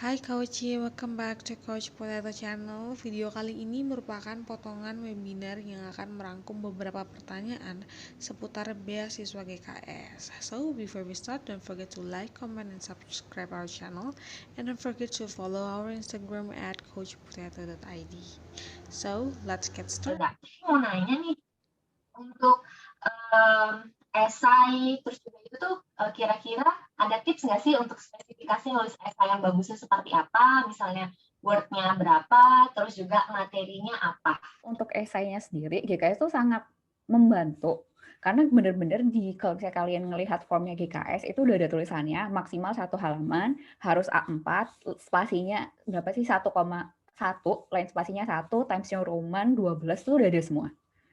Hai Coach, welcome back to Coach Potato Channel. Video kali ini merupakan potongan webinar yang akan merangkum beberapa pertanyaan seputar beasiswa GKS. So, before we start, don't forget to like, comment, and subscribe our channel. And don't forget to follow our Instagram at coachpotato.id. So, let's get started. Mau nanya nih, untuk esai, terus juga itu tuh kira-kira ada tips nggak sih untuk spesifikasi nulis esai yang bagusnya seperti apa, misalnya word-nya berapa, terus juga materinya apa? Untuk esainya sendiri, GKS itu sangat membantu. Karena benar-benar kalau misalnya kalian ngelihat formnya GKS, itu udah ada tulisannya, maksimal 1 halaman, harus A4, spasinya berapa sih, 1,1, lain spasinya 1, times New Roman 12, itu udah ada semua.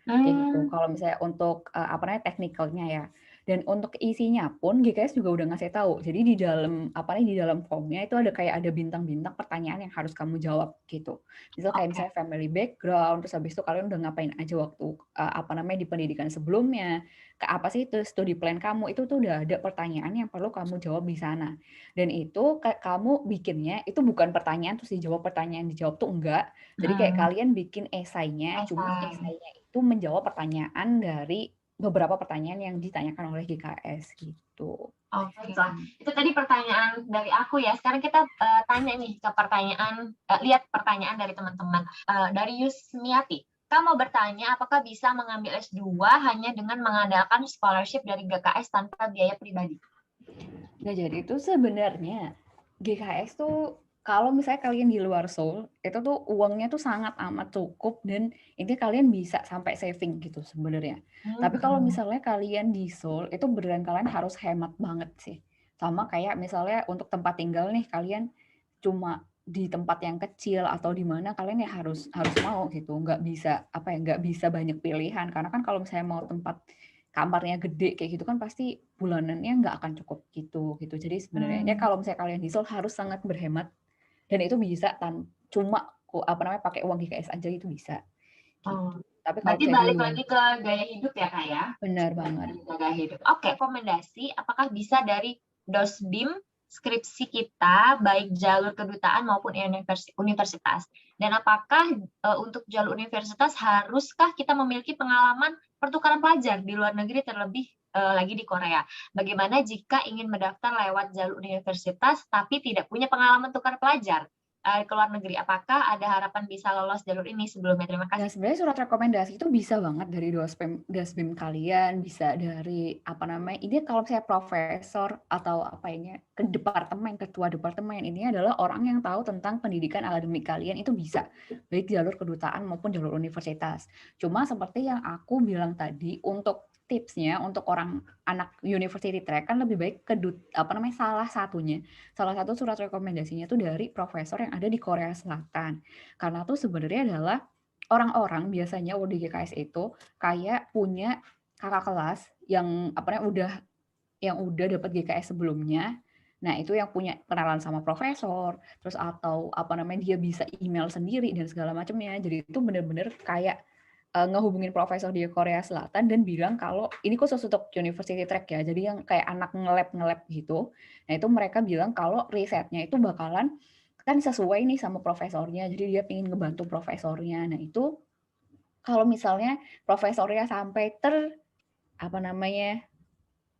Kayak gitu. Kalau misalnya untuk teknikalnya ya. Dan untuk isinya pun GKS juga udah ngasih tahu. Jadi di dalam formnya itu ada bintang-bintang pertanyaan yang harus kamu jawab gitu. Misal kayak misalnya family background, terus habis itu kalian udah ngapain aja waktu di pendidikan sebelumnya, ke apa sih itu studi plan kamu, itu tuh udah ada pertanyaan yang perlu kamu jawab di sana. Dan itu kamu bikinnya itu bukan pertanyaan terus dijawab tuh enggak. Jadi kayak kalian bikin esainya, cuma esainya itu menjawab pertanyaan dari beberapa pertanyaan yang ditanyakan oleh GKS gitu. Baiklah, itu tadi pertanyaan dari aku ya. Sekarang kita tanya nih ke lihat pertanyaan dari teman-teman. Dari Yusmiati, kamu bertanya apakah bisa mengambil S2 hanya dengan mengandalkan scholarship dari GKS tanpa biaya pribadi? Nah, jadi itu sebenarnya GKS tuh kalau misalnya kalian di luar Seoul, itu tuh uangnya tuh sangat amat cukup dan ini kalian bisa sampai saving gitu sebenarnya. Tapi kalau misalnya kalian di Seoul, itu beneran kalian harus hemat banget sih. Sama kayak misalnya untuk tempat tinggal nih, kalian cuma di tempat yang kecil atau di mana kalian ya harus mau gitu. Nggak bisa banyak pilihan. Karena kan kalau misalnya mau tempat kamarnya gede kayak gitu kan pasti bulanannya nggak akan cukup gitu. Jadi sebenarnya kalau misalnya kalian di Seoul harus sangat berhemat dan itu bisa cuma pakai uang GKS aja itu bisa. Gitu. Tapi kalau Berarti balik lagi ke gaya hidup ya Kak ya? Benar banget. Gaya hidup. Oke, rekomendasi apakah bisa dari Dosbim skripsi kita baik jalur kedutaan maupun universitas. Dan apakah untuk jalur universitas haruskah kita memiliki pengalaman pertukaran pelajar di luar negeri terlebih lagi di Korea? Bagaimana jika ingin mendaftar lewat jalur universitas tapi tidak punya pengalaman tukar pelajar ke luar negeri? Apakah ada harapan bisa lolos jalur ini sebelumnya? Terima kasih. Nah, sebenarnya surat rekomendasi itu bisa banget dari Dasbim kalian, bisa dari ini kalau saya profesor atau ketua departemen, ini adalah orang yang tahu tentang pendidikan akademik kalian, itu bisa baik jalur kedutaan maupun jalur universitas. Cuma seperti yang aku bilang tadi, untuk tipsnya untuk orang anak university track kan lebih baik salah satu surat rekomendasinya itu dari profesor yang ada di Korea Selatan. Karena tuh sebenarnya adalah orang-orang biasanya di GKS itu kayak punya kakak kelas yang udah dapat GKS sebelumnya. Nah, itu yang punya kenalan sama profesor, terus atau dia bisa email sendiri dan segala macamnya. Jadi itu benar-benar kayak ngehubungin profesor di Korea Selatan dan bilang kalau ini khusus untuk university track ya. Jadi yang kayak anak nge-lab gitu. Nah, itu mereka bilang kalau risetnya itu bakalan kan sesuai nih sama profesornya. Jadi dia ingin ngebantu profesornya. Nah, itu kalau misalnya profesornya sampai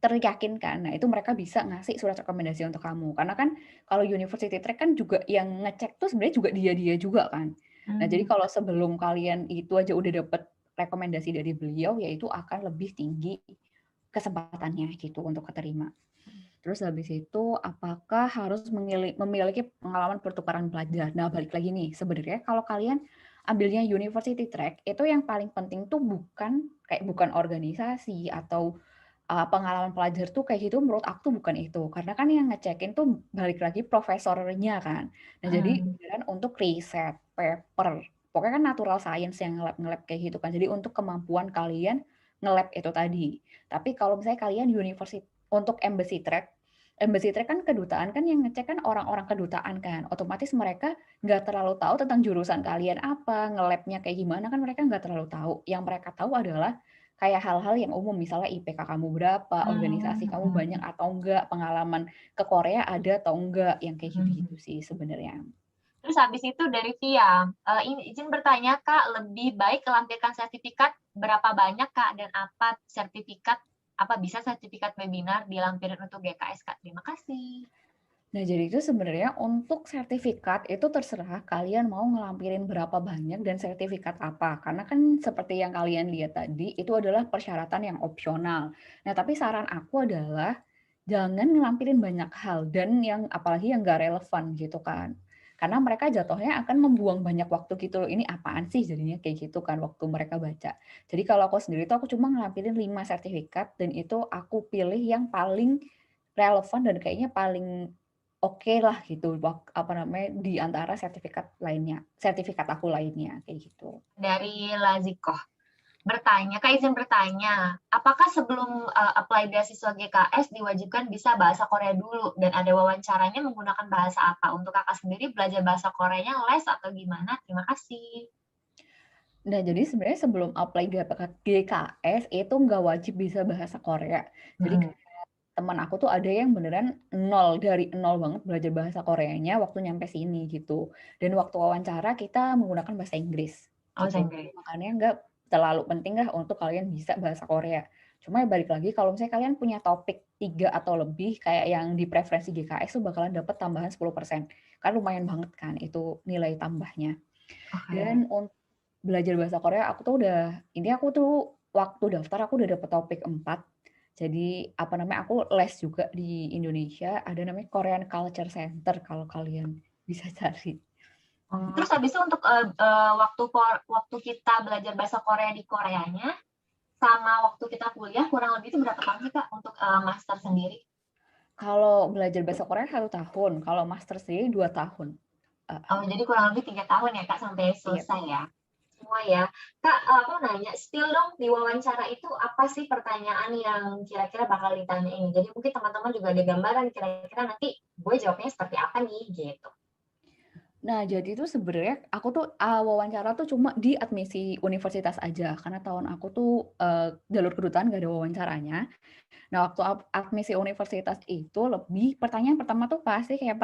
teryakinkan, nah itu mereka bisa ngasih surat rekomendasi untuk kamu. Karena kan kalau university track kan juga yang ngecek tuh sebenarnya juga dia juga kan. Nah, jadi kalau sebelum kalian itu aja udah dapet rekomendasi dari beliau, ya itu akan lebih tinggi kesempatannya gitu untuk keterima. Terus habis itu, apakah harus memiliki pengalaman pertukaran pelajar? Nah, balik lagi nih, sebenarnya kalau kalian ambilnya university track, itu yang paling penting tuh bukan organisasi atau pengalaman pelajar tuh kayak gitu, menurut aku tuh bukan itu. Karena kan yang ngecekin tuh balik lagi profesornya kan. Nah, jadi beneran untuk riset, paper, pokoknya kan natural science yang nge-lab kayak gitu kan. Jadi untuk kemampuan kalian nge-lab itu tadi. Tapi kalau misalnya kalian untuk embassy track kan kedutaan kan yang ngecek kan orang-orang kedutaan kan. Otomatis mereka nggak terlalu tahu tentang jurusan kalian apa, nge-labnya kayak gimana kan mereka nggak terlalu tahu. Yang mereka tahu adalah kayak hal-hal yang umum, misalnya IPK kamu berapa, organisasi kamu banyak atau enggak, pengalaman ke Korea ada atau enggak, yang kayak gitu-gitu sih sebenarnya. Terus habis itu dari Via, izin bertanya Kak, lebih baik lampirkan sertifikat berapa banyak Kak, dan apa bisa sertifikat webinar dilampirin untuk GKS Kak? Terima kasih. Nah, jadi itu sebenarnya untuk sertifikat itu terserah kalian mau ngelampirin berapa banyak dan sertifikat apa. Karena kan seperti yang kalian lihat tadi, itu adalah persyaratan yang opsional. Nah, tapi saran aku adalah jangan ngelampirin banyak hal dan yang apalagi yang nggak relevan gitu kan. Karena mereka jatuhnya akan membuang banyak waktu gitu loh. Ini apaan sih jadinya kayak gitu kan waktu mereka baca. Jadi kalau aku sendiri tuh aku cuma ngelampirin 5 sertifikat dan itu aku pilih yang paling relevan dan kayaknya paling oke lah gitu, di antara sertifikat aku lainnya, kayak gitu. Dari Lazikoh, Kak izin bertanya, apakah sebelum apply beasiswa GKS diwajibkan bisa bahasa Korea dulu, dan ada wawancaranya menggunakan bahasa apa? Untuk kakak sendiri belajar bahasa Koreanya les atau gimana? Terima kasih. Nah, jadi sebenarnya sebelum apply GKS itu nggak wajib bisa bahasa Korea. Jadi teman aku tuh ada yang beneran dari nol banget belajar bahasa Koreanya waktu nyampe sini gitu. Dan waktu wawancara kita menggunakan bahasa Inggris Bahasa gitu. Inggris. Makanya nggak terlalu penting lah untuk kalian bisa bahasa Korea. Cuma ya balik lagi kalau misalnya kalian punya topik 3 atau lebih kayak yang di preferensi GKS tuh bakalan dapat tambahan 10%. Kan lumayan banget kan itu nilai tambahnya. Dan untuk belajar bahasa Korea aku tuh waktu daftar aku udah dapet topik 4. Jadi aku les juga di Indonesia, ada namanya Korean Culture Center kalau kalian bisa cari. Terus habis itu untuk waktu kita belajar bahasa Korea di Koreanya sama waktu kita kuliah kurang lebih itu berapa tahun sih Kak untuk master sendiri? Kalau belajar bahasa Korea 1 tahun, kalau master sendiri 2 tahun. Jadi kurang lebih 3 tahun ya Kak sampai selesai ya. Semua ya. Kak, aku nanya, still dong di wawancara itu apa sih pertanyaan yang kira-kira bakal ditanyain? Jadi mungkin teman-teman juga ada gambaran kira-kira nanti gue jawabnya seperti apa nih gitu. Nah, jadi itu sebenarnya aku tuh wawancara tuh cuma di admisi universitas aja, karena tahun aku tuh jalur kedutaan gak ada wawancaranya. Nah, waktu admisi universitas itu pertanyaan pertama tuh pasti kayak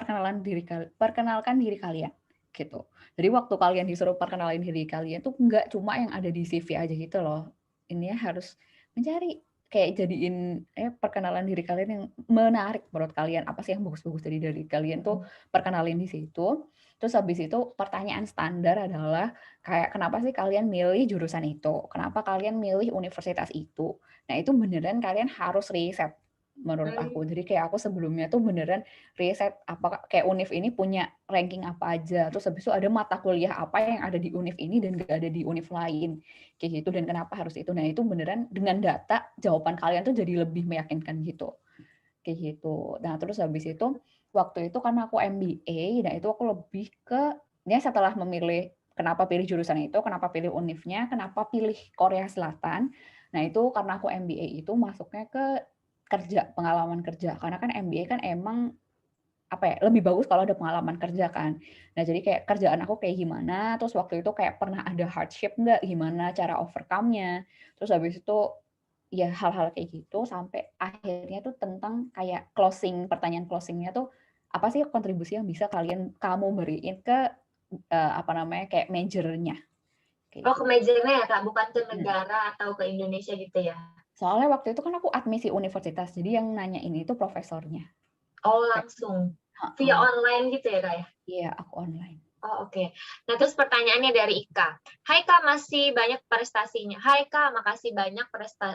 perkenalkan diri kalian gitu. Jadi waktu kalian disuruh perkenalin diri kalian tuh nggak cuma yang ada di CV aja gitu loh. Ini harus mencari kayak jadiin perkenalan diri kalian yang menarik menurut kalian. Apa sih yang bagus-bagus dari kalian tuh perkenalin di situ. Terus habis itu pertanyaan standar adalah kayak kenapa sih kalian milih jurusan itu? Kenapa kalian milih universitas itu? Nah, itu beneran kalian harus riset menurut aku. Jadi kayak aku sebelumnya tuh beneran riset apa kayak Univ ini punya ranking apa aja. Terus habis itu ada mata kuliah apa yang ada di Univ ini dan gak ada di Univ lain. Kayak gitu dan kenapa harus itu. Nah, itu beneran dengan data jawaban kalian tuh jadi lebih meyakinkan gitu. Kayak gitu. Nah, terus habis itu waktu itu karena aku MBA, nah itu aku lebih ke setelah memilih kenapa pilih jurusan itu, kenapa pilih Univnya, kenapa pilih Korea Selatan. Nah, itu karena aku MBA itu masuknya ke pengalaman kerja. Karena kan MBA kan emang lebih bagus kalau ada pengalaman kerja kan. Nah, jadi kayak kerjaan aku kayak gimana, terus waktu itu kayak pernah ada hardship nggak, gimana cara overcome-nya. Terus habis itu ya hal-hal kayak gitu sampai akhirnya tuh tentang kayak pertanyaan closingnya tuh apa sih kontribusi yang bisa kamu beriin ke kayak majornya. Ke majornya ya Kak, bukan ke negara atau ke Indonesia gitu ya? Soalnya waktu itu kan aku admisi universitas, jadi yang nanya ini tuh profesornya. Oh langsung, via online gitu ya Kak ya? Iya, aku online. Oh oke. Nah terus pertanyaannya dari Ika. Hai Kak, masih banyak prestasinya. Hai Kak, makasih banyak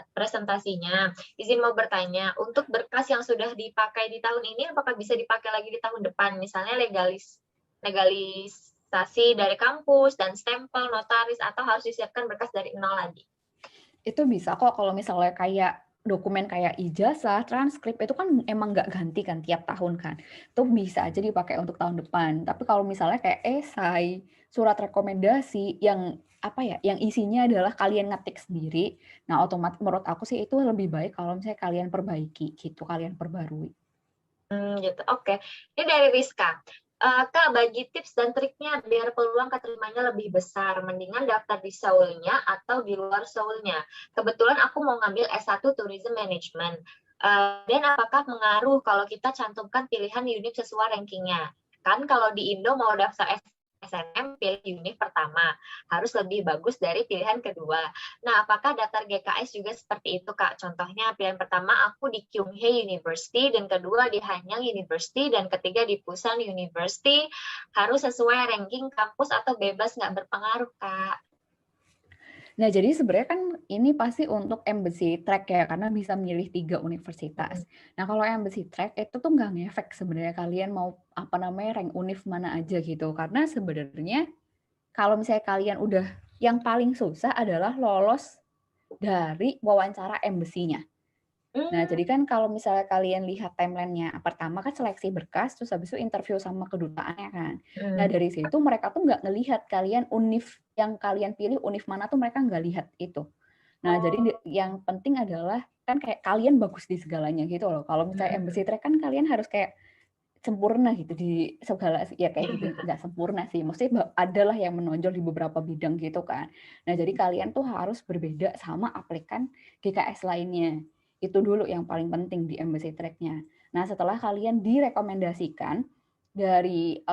presentasinya. Izin mau bertanya, untuk berkas yang sudah dipakai di tahun ini, apakah bisa dipakai lagi di tahun depan? Misalnya legalisasi dari kampus dan stempel, notaris, atau harus disiapkan berkas dari nol lagi? Itu bisa kok kalau misalnya kayak dokumen kayak ijazah, transkrip itu kan emang nggak ganti kan tiap tahun kan. Itu bisa aja dipakai untuk tahun depan. Tapi kalau misalnya kayak esai, surat rekomendasi yang yang isinya adalah kalian ngetik sendiri. Nah, otomatis menurut aku sih itu lebih baik kalau misalnya kalian perbaiki gitu, kalian perbarui. Gitu. Oke. Ini dari Rizka. Kak, bagi tips dan triknya biar peluang keterimanya lebih besar, mendingan daftar di Seoul-nya atau di luar Seoul-nya. Kebetulan aku mau ngambil S1 Tourism Management. Dan apakah mengaruh kalau kita cantumkan pilihan univ sesuai rankingnya? Kan kalau di Indo mau daftar SNM, pilih univ pertama. Harus lebih bagus dari pilihan kedua. Nah, apakah daftar GKS juga seperti itu, Kak? Contohnya, pilihan pertama aku di Kyunghee University, dan kedua di Hanyang University, dan ketiga di Busan University. Harus sesuai ranking kampus atau bebas nggak berpengaruh, Kak? Nah, jadi sebenarnya kan ini pasti untuk embassy track ya, karena bisa milih 3 universitas. Nah, kalau embassy track itu tuh nggak ngefek sebenarnya kalian mau rank univ mana aja gitu. Karena sebenarnya kalau misalnya kalian udah, yang paling susah adalah lolos dari wawancara embassy-nya. Nah, jadi kan kalau misalnya kalian lihat timeline-nya, pertama kan seleksi berkas, terus habis itu interview sama kedutaannya kan. Nah, dari situ mereka tuh nggak ngelihat kalian univ yang kalian pilih, univ mana tuh mereka nggak lihat itu. Nah, jadi yang penting adalah kan kayak kalian bagus di segalanya gitu loh. Kalau misalnya embassy track kan kalian harus kayak sempurna gitu di segala, ya kayak gitu, nggak sempurna sih. Maksudnya adalah yang menonjol di beberapa bidang gitu kan. Nah, jadi kalian tuh harus berbeda sama aplikan GKS lainnya. Itu dulu yang paling penting di embassy track-nya. Nah, setelah kalian direkomendasikan dari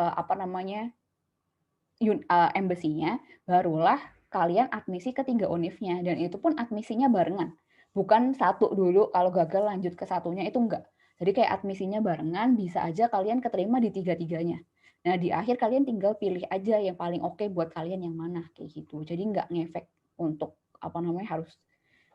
embassy-nya, barulah kalian admisi ke 3 univnya, dan itu pun admisinya barengan. Bukan satu dulu, kalau gagal lanjut ke satunya, itu enggak. Jadi kayak admisinya barengan, bisa aja kalian keterima di 3-tiganya. Nah, di akhir kalian tinggal pilih aja yang paling oke buat kalian yang mana, kayak gitu. Jadi enggak ngefek untuk harus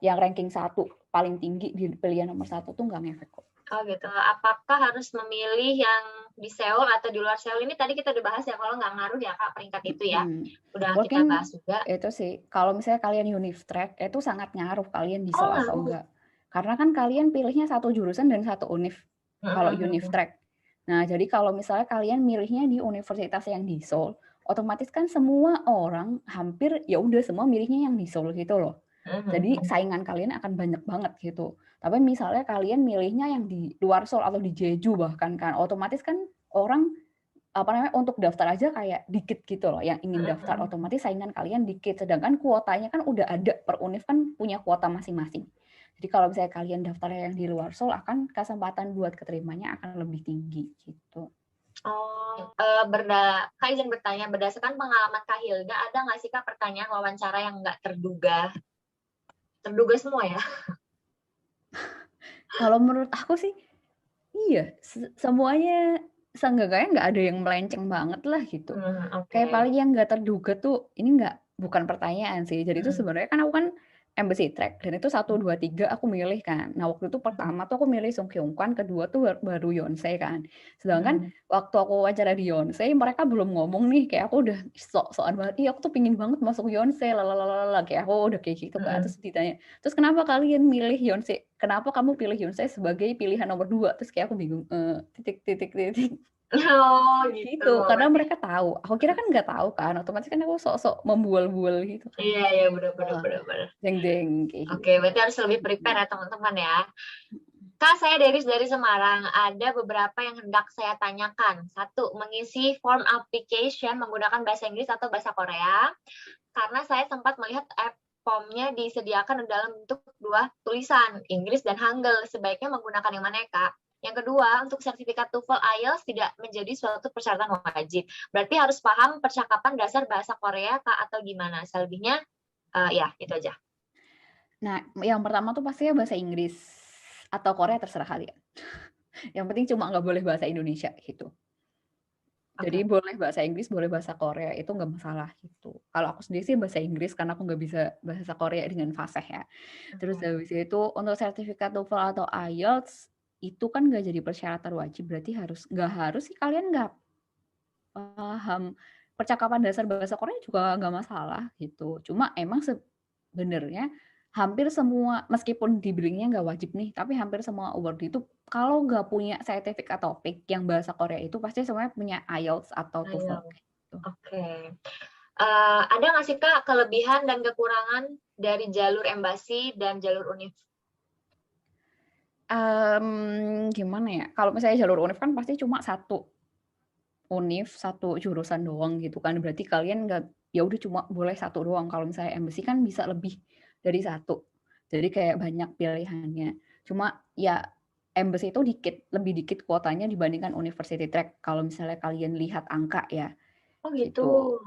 yang ranking 1 paling tinggi di pilihan nomor 1 tuh enggak ngefek kok. Oh gitu. Apakah harus memilih yang di Seoul atau di luar Seoul? Ini tadi kita udah bahas ya, kalau nggak ngaruh ya Kak peringkat itu ya. Udah kita bahas juga. Itu sih, kalau misalnya kalian univ track, itu sangat ngaruh kalian di Seoul atau enggak. Karena kan kalian pilihnya satu jurusan dan satu univ, kalau univ track. Nah, jadi kalau misalnya kalian milihnya di universitas yang di Seoul, otomatis kan semua orang hampir ya udah semua milihnya yang di Seoul gitu loh. Jadi saingan kalian akan banyak banget gitu. Tapi misalnya kalian milihnya yang di luar Seoul atau di Jeju bahkan kan, otomatis kan orang untuk daftar aja kayak dikit gitu loh yang ingin daftar, otomatis saingan kalian dikit, sedangkan kuotanya kan udah ada, per univ kan punya kuota masing-masing. Jadi kalau misalnya kalian daftar yang di luar Seoul, akan kesempatan buat keterimanya akan lebih tinggi gitu. Kak izin bertanya, berdasarkan pengalaman Kak Hilda, ada nggak sih Kak pertanyaan wawancara yang nggak terduga? Terduga semua ya? Kalau menurut aku sih, iya, semuanya seenggaknya nggak ada yang melenceng banget lah gitu. Kayak paling yang nggak terduga tuh, ini bukan pertanyaan sih. Jadi itu sebenarnya kan aku kan embassy track, dan itu 1, 2, 3 aku milih kan. Nah, waktu itu pertama tuh aku milih Sung Kyung Kwan, kedua tuh baru Yonsei kan. Sedangkan waktu aku wawancara di Yonsei, mereka belum ngomong nih, kayak aku udah sok-sokan banget, iya aku tuh pingin banget masuk Yonsei, lalalala, kayak aku udah kayak gitu kan. Terus ditanya, terus kenapa kalian milih Yonsei? Kenapa kamu pilih Yonsei sebagai pilihan nomor 2? Terus kayak aku bingung, titik. Oh gitu, karena mereka tahu. Aku kira kan nggak tahu kan, otomatis kan aku sok-sok membual-bual gitu kan. Iya, benar. Deng kayak gitu. Oke, berarti harus lebih prepare ya teman-teman ya. Kak, saya dari Semarang. Ada beberapa yang hendak saya tanyakan. 1, mengisi form application menggunakan bahasa Inggris atau bahasa Korea. Karena saya sempat melihat formnya disediakan dalam bentuk 2 tulisan, Inggris dan Hangul. Sebaiknya menggunakan yang mana ya, Kak? Yang kedua, untuk sertifikat TOEFL IELTS tidak menjadi suatu persyaratan wajib. Berarti harus paham percakapan dasar bahasa Korea, Kak, atau gimana? Selebihnya, ya, itu aja. Nah, yang pertama tuh pastinya bahasa Inggris atau Korea, terserah kalian. Yang penting cuma nggak boleh bahasa Indonesia gitu. Jadi boleh bahasa Inggris, boleh bahasa Korea, itu nggak masalah gitu. Kalau aku sendiri sih bahasa Inggris, karena aku nggak bisa bahasa Korea dengan fasih ya. Terus habis itu untuk sertifikat TOEFL atau IELTS, itu kan nggak jadi persyaratan wajib, berarti nggak harus sih kalian nggak paham percakapan dasar bahasa Korea juga nggak masalah gitu. Cuma emang sebenarnya hampir semua, meskipun di billingnya nggak wajib nih, tapi hampir semua award itu kalau nggak punya sertifikat topik yang bahasa Korea itu pasti semuanya punya IELTS atau TOEFL. Gitu. Ada nggak sih Kak kelebihan dan kekurangan dari jalur embasi dan jalur univ? Gimana ya? Kalau misalnya jalur univ kan pasti cuma 1 univ satu jurusan doang gitu kan. Berarti kalian nggak, ya udah cuma boleh satu doang. Kalau misalnya embassy kan bisa lebih dari satu. Jadi kayak banyak pilihannya. Cuma ya embassy itu lebih dikit kuotanya dibandingkan university track. Kalau misalnya kalian lihat angka ya Oh gitu.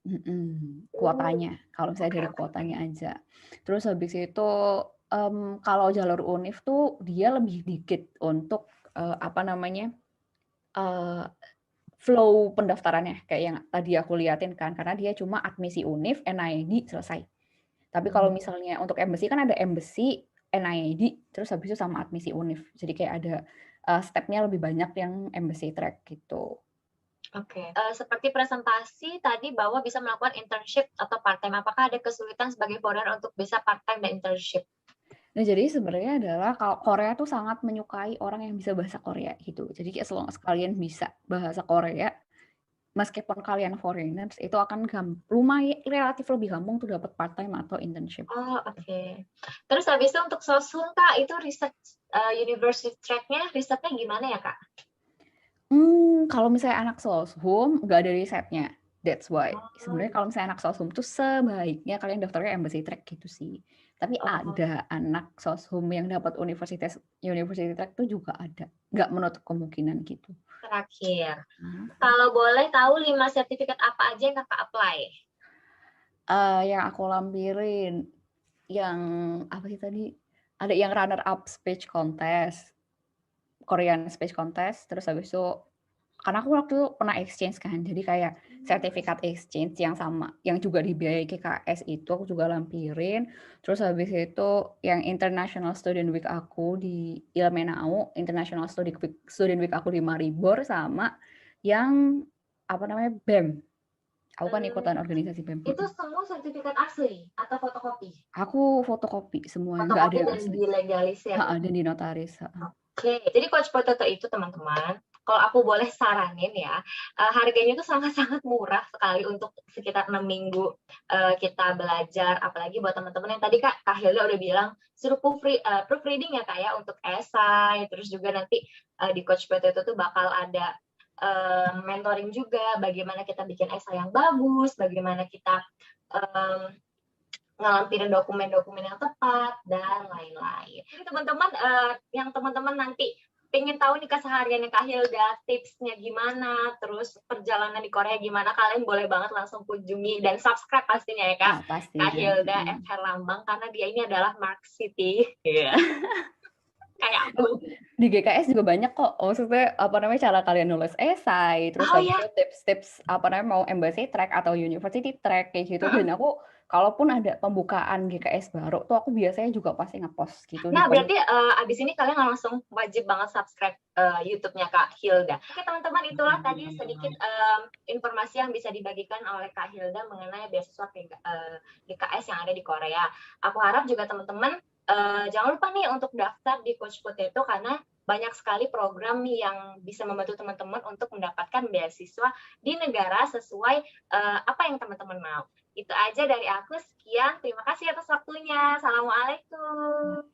gitu. Oh, Kuotanya, kalau misalnya oke dari oke. kuotanya aja. Terus habis itu kalau jalur univ tuh dia lebih dikit untuk apa namanya flow pendaftarannya kayak yang tadi aku liatin kan, karena dia cuma admisi univ, NID selesai. Tapi kalau Hmm. misalnya untuk embassy kan ada embassy, NID, terus habis itu sama admisi univ. Jadi kayak ada step-nya lebih banyak yang embassy track gitu. Oke. Seperti presentasi tadi bahwa bisa melakukan internship atau part-time. Apakah ada kesulitan sebagai foreigner untuk bisa part-time dan internship? Nah, jadi sebenarnya adalah kalau Korea tuh sangat menyukai orang yang bisa bahasa Korea gitu. Jadi as long as kalian bisa bahasa Korea, meskipun kalian foreigners, itu akan lumayan relatif lebih gampang tuh dapat part time atau internship. Oh, oke. Terus habis itu untuk Soshum, Kak, itu riset university track-nya, risetnya gimana ya, Kak? Kalau misalnya anak Soshum, nggak ada risetnya. That's why. Oh, Sebenarnya kalau misalnya anak Soshum tuh sebaiknya kalian daftarnya embassy track gitu sih. Tapi oh, ada anak Soshum yang dapat university track tuh juga ada. Nggak menutup kemungkinan gitu. terakhir. Kalau boleh tahu 5 sertifikat apa aja yang Kakak apply? Yang aku lampirin, yang apa sih tadi? Ada yang runner up speech contest, Korean speech contest, terus habis itu karena aku waktu itu pernah exchange kan, jadi kayak sertifikat exchange yang sama, yang juga dibiayai KKS itu aku juga lampirin. Terus habis itu yang International Student Week aku di Ilmenau, International Student Week aku di Maribor, sama yang apa namanya BEM. Aku kan ikutan organisasi BEM. Itu semua sertifikat asli atau fotokopi? Aku fotokopi semua, nggak ada Fotokopi yang dan asli. dilegalisir. Dan dinotaris. Oke, jadi Coach Potato itu teman-teman, kalau aku boleh saranin ya, harganya itu sangat-sangat murah sekali untuk sekitar 6 minggu kita belajar, apalagi buat teman-teman yang tadi Kak Hilda udah bilang, suruh proofreading ya Kak ya, untuk esai, terus juga nanti di Coach Potato tuh bakal ada mentoring juga, bagaimana kita bikin esai yang bagus, bagaimana kita ngelampirin dokumen-dokumen yang tepat, dan lain-lain. Jadi teman-teman, yang teman-teman nanti pengen tahu nih kesehariannya Kak Hilda, tipsnya gimana, terus perjalanan di Korea gimana, kalian boleh banget langsung kunjungi dan subscribe pastinya ya Kak, Pasti. Kak Hilda F. Herlambang, karena dia ini adalah Mark City. Yeah. Kayak aku. Di GKS juga banyak kok, maksudnya apa namanya cara kalian nulis esai, terus habis itu tips-tips apa namanya mau embassy track atau university track kayak gitu. Dan aku kalaupun ada pembukaan GKS baru tuh aku biasanya juga pasti ngepost gitu. Nah, berarti abis ini kalian langsung wajib banget subscribe YouTube-nya Kak Hilda. Oke teman-teman, itulah tadi sedikit informasi yang bisa dibagikan oleh Kak Hilda mengenai beasiswa GKS yang ada di Korea. Aku harap juga teman-teman jangan lupa nih untuk daftar di Coach Potato, karena banyak sekali program yang bisa membantu teman-teman untuk mendapatkan beasiswa di negara sesuai apa yang teman-teman mau. Itu aja dari aku, sekian. Terima kasih atas waktunya. Assalamualaikum.